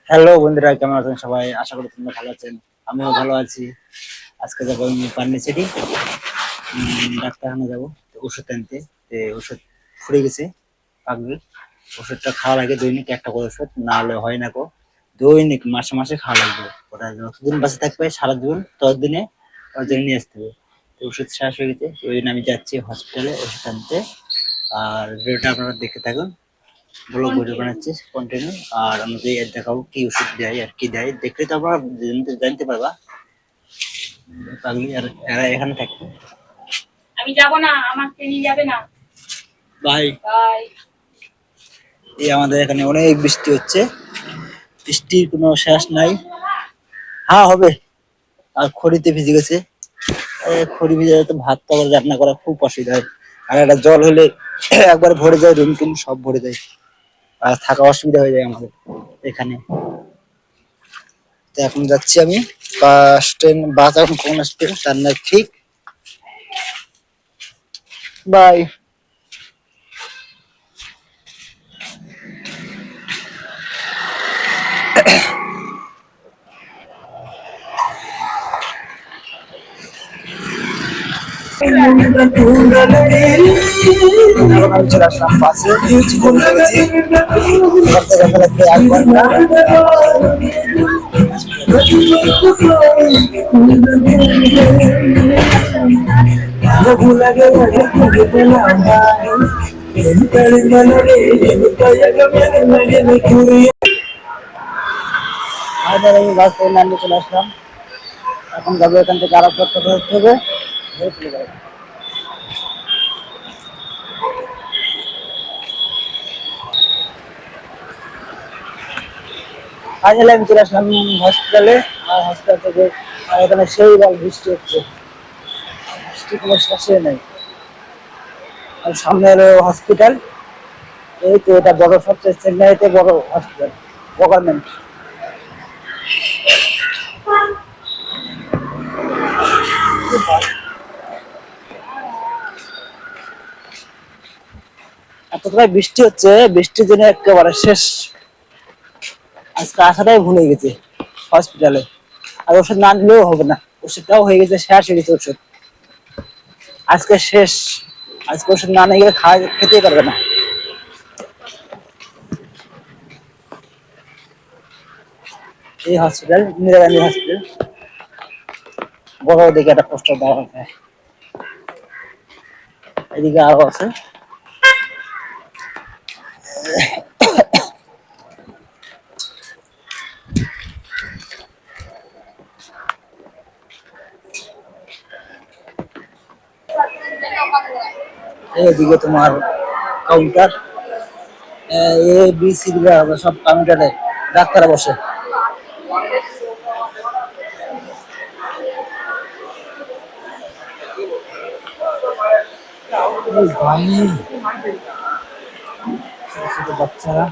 Hello বন্ধুরা, কেমন আছেন সবাই? আশা করি তোমরা ভালো আছেন। আমিও ভালো আছি। আজকে যাবো আমি পান্ডিচেরি ডাক্তারখানা যাবো ওষুধ আনতে। ওষুধ ফুরিয়ে গেছে পাগলি। ওষুধটা খাওয়া লাগে দৈনিক একটা করে ওষুধ, না হলে হয় না গো। দৈনিক মাসে মাসে খাওয়া লাগবে। ওটা যতদিন বাঁচে থাকবে সারা জীবন ততদিনে ওর জন্য নিয়ে আসতে হবে। তো ওষুধ শেষ হয়ে গেছে, ওই জন্য আমি যাচ্ছি হসপিটালে ওষুধ আনতে। আর ভিডিওটা আপনারা দেখতে থাকুন। ব্লগ ভিডিও বানাচ্ছি কন্টিনিউ। আর আমাদের এর দেখাবো কি ওষুধ দেয় আর কি দেয়, দেখলে তো আপনারা জানতে পারবা। পাগলি আর এরা এখানে থাকবে। আমি যাব না, আমাকে নিয়ে যাবে না ভাই। ভাই এই আমাদের এখানে অনেক বৃষ্টি হচ্ছে, বৃষ্টির কোনো শেষ নাই। হ্যাঁ হবে। আর খড়িতে ভিজে গেছে। খড়ি ভিজে তো ভাত তো আবার রান্না করা খুব অসুবিধা হয়। আর একটা জল হলে একবার ভরে যায়, রুম টুম সব ভরে যায়। আর থাকা অসুবিধা হয়ে যায় আমাদের এখানে। তো এখন যাচ্ছি আমি বাস স্ট্যান্ড, বাস এখন কোন স্ট্যান্ড তার না ঠিক। বাই। আমি চলে আসলাম বাসে, ঘুম লেগেছি। ঘুরতে যেতে লাগবে 1 ঘন্টা। আমি বাস থেকে নামিয়ে চলে আসলাম। এখন যাবো এখান থেকে আরো করতে হবে, চলে যাবো। ফাইনালি আমি চলে আসলাম হসপিটালে। আর হসপিটাল থেকে এখানে সেই বল বৃষ্টি হচ্ছে, বৃষ্টি কোনো শেষে নেই। আর সামনে হলো হসপিটাল। এই তো এটা বড়, সবচেয়ে চেন্নাইতে বড় হসপিটাল, গভর্নমেন্ট। এতটাই বৃষ্টি হচ্ছে, বৃষ্টির জন্য একেবারে শেষ। আজকে আসাটাই ভুলে গেছে হসপিটালে। আর ওষুধ না নিলেও হবে না, ওষুধটাও হয়ে গেছে, শেষ হয়ে গেছে ওষুধ। আজকে শেষ। আজকে ওষুধ না নিয়ে গেলে খেতেই পারবে না। এই হসপিটাল ইন্দিরা গান্ধী হসপিটাল, বড় দেখে একটা পোস্টার দেওয়া আছে। এদিকে আরো আছে। এদিকে তোমার কাউন্টার, এ বি সি সব কাউন্টারে ডাক্তাররা বসে। ভাই ছোট ছোট বাচ্চারা,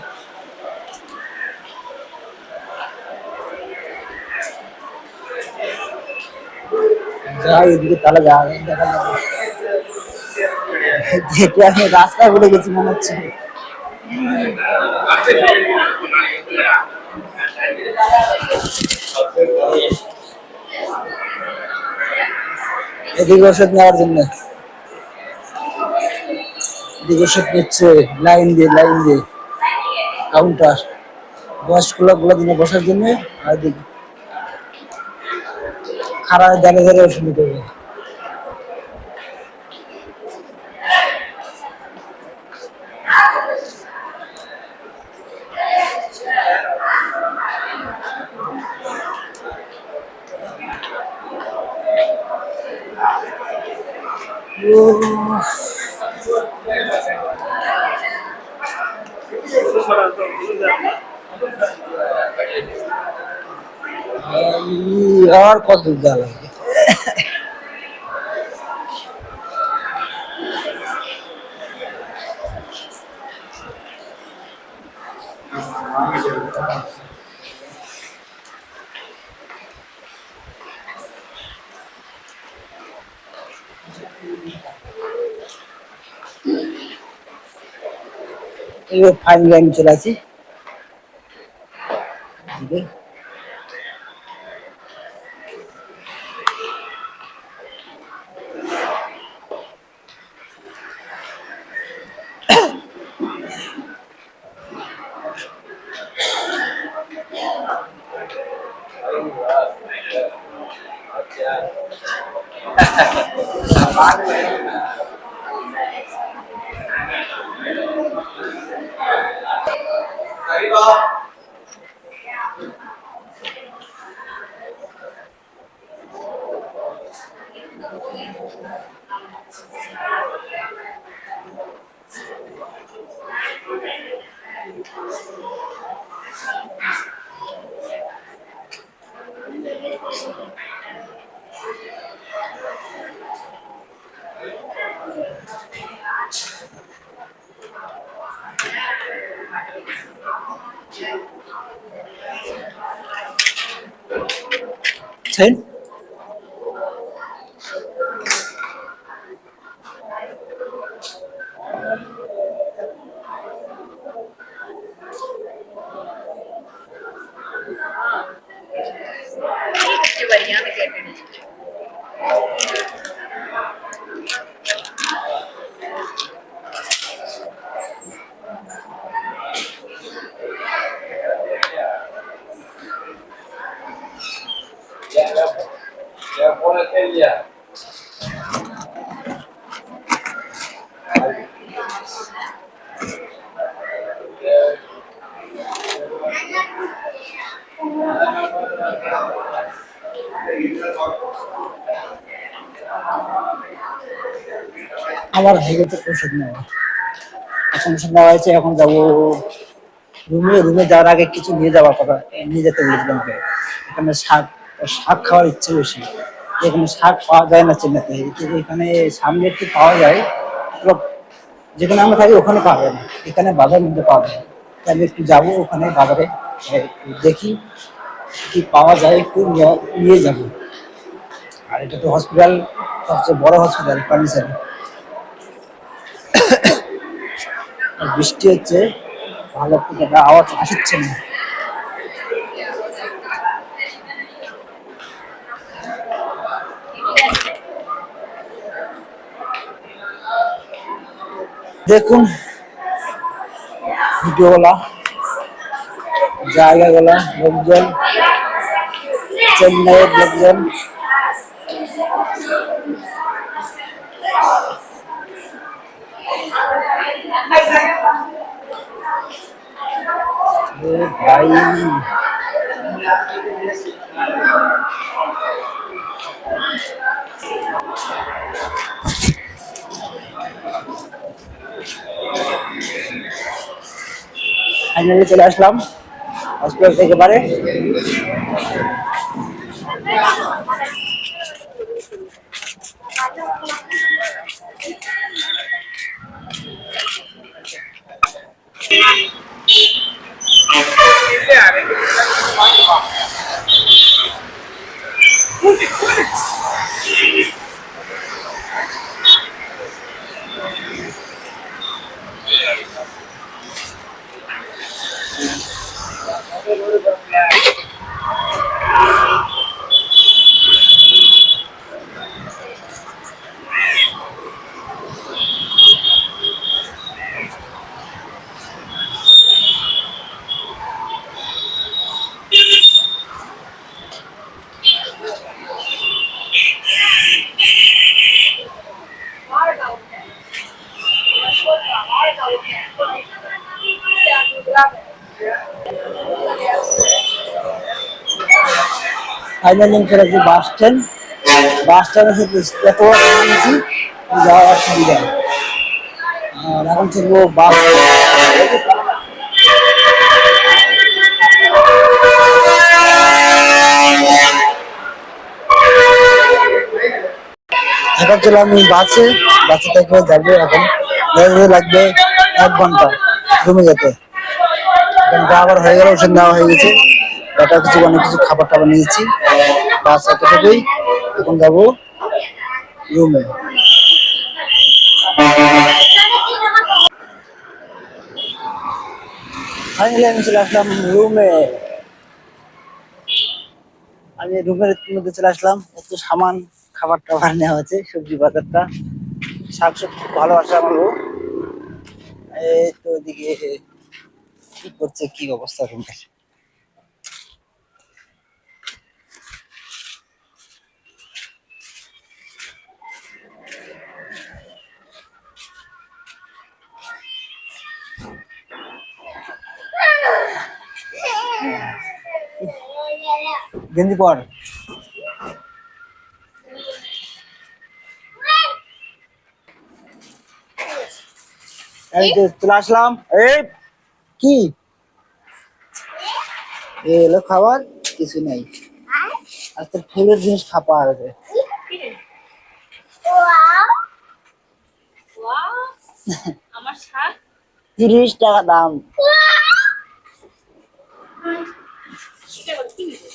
যাই এদিকে তাহলে যা দেখা যাবে। দেখে আমি রাস্তা ভুলে গেছি মনে হচ্ছে। এদিকে ওষুধ নেওয়ার জন্য, এদিকে ওষুধ নিচ্ছে লাইন দিয়ে কাউন্টার, বয়স্ক লোকগুলো দিনে বসার জন্য। আর এদিকে খারাপ দাঁড়িয়ে ধরে ওষুধ নিতে হবে। আর কত দূর লাগবে। ফাইনালি আমি চলে আসি। এদিকে ছেন আমার হয়ে গেছে ওষুধ নেওয়া। এখন ওষুধ নেওয়া হয়েছে, এখন যাবো রুমে। রুমে যাওয়ার আগে কিছু নিয়ে যাওয়ার কথা, নিয়ে যেতে বলেছিলাম ওকে। এখানে শাক, শাক খাওয়ার ইচ্ছে বেশি। এখানে শাক পাওয়া যায় না চেন্নাইতে, কিন্তু এখানে সামনে একটু পাওয়া যায়। তো যেখানে আমরা থাকি ওখানে পাওয়া যায় না, এখানে বাজারের মধ্যে পাওয়া যায়। তাই আমি একটু যাবো ওখানে বাজারে, একটু দেখি কি পাওয়া যায়, একটু নিয়ে যাবো। আর এটা তো হসপিটাল, সবচেয়ে বড় হসপিটাল ফার্নিচার। বৃষ্টি হচ্ছে, ভালো করে আওয়াজ আসছে না। দেখুন ভিডিওগুলা, জায়গাগুলা, লোকজন, চেন্নাইয়ের লোকজন। ভাই ফাইনালি চলে আসলাম হসপিটাল থেকে বারে। ফাইনালি চলে আসছি বাস স্ট্যান্ড। বাস স্ট্যান্ডে এত নামেছি যাওয়ার সুবিধা। আর এখন চলবো বাস। এখন চলো আমি বাসে, বাসে থেকে যাবো। এখন লাগবে 1 ঘন্টা রুমে যেতে। আবার হয়ে গেল, ওষুধ নেওয়া হয়ে গেছে, এটা কিছু অনেক কিছু খাবার টাবার নিয়েছি। বাস এতটুকুই, এখন যাবো রুমে। ফাইনালি আমি চলে আসলাম রুমে। আমি রুমের মধ্যে চলে আসলাম, একটু সামান খাবার টাবার নেওয়া হচ্ছে, সবজি বাজারটা, শাক সবজি ভালোবাসে আমার বউ। এই তো ওদিকে কি করছে, কি অবস্থা রুমের। গেঞ্জি পর, এই যে চলে আসলাম। এই কি এলো খাবার, কিছু নেই। আর তোর ফেভারিট জিনিস খাপা আছে, আমার শাক 30 টাকা দাম। এটা আবার কি নিবে?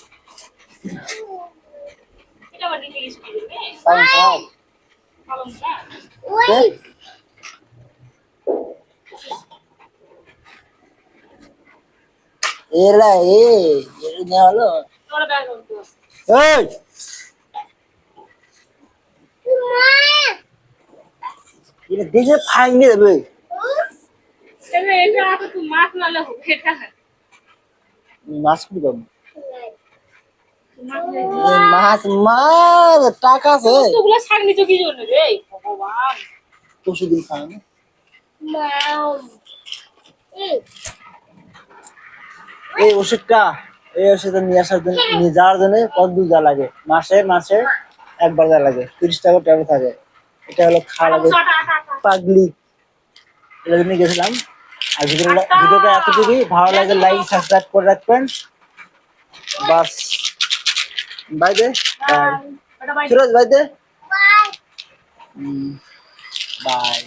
এটা আবার দিতে গেছি কি দেবে? পালং শাক। পালং শাক। দেখ, এরা নেওয়া হলো। তোরা ব্যাগ করতে এই এটা দেখে ফাইন দিয়ে দেবে। এবে এটা আছে তুই মাছ না লে হবে এটা মাছ কি পাবো? মাছ নেই মাছ মাছ টাকা আছে, তোগুলা শাক নিছো কি জন্য রে ভগবান পরশু দিন খাওয়া না? নাও এই ওষুধটা, এই ওষুধটা নিয়ে আসার জন্য, নিয়ে যাওয়ার জন্য কত দূর যা লাগে, মাসে মাসে একবার যা লাগে, 30 টাকা ট্যাবলেট থাকে। এটা হলো খাওয়া লাগে পাগলি, এটা জন্য গেছিলাম। আর ভিডিওটা এতটুকুই, ভালো লাগে লাইক সাবস্ক্রাইব করে রাখবেন। বাস, বাই দে, বাই এটা বাই সুরজ, বাই দে, বাই।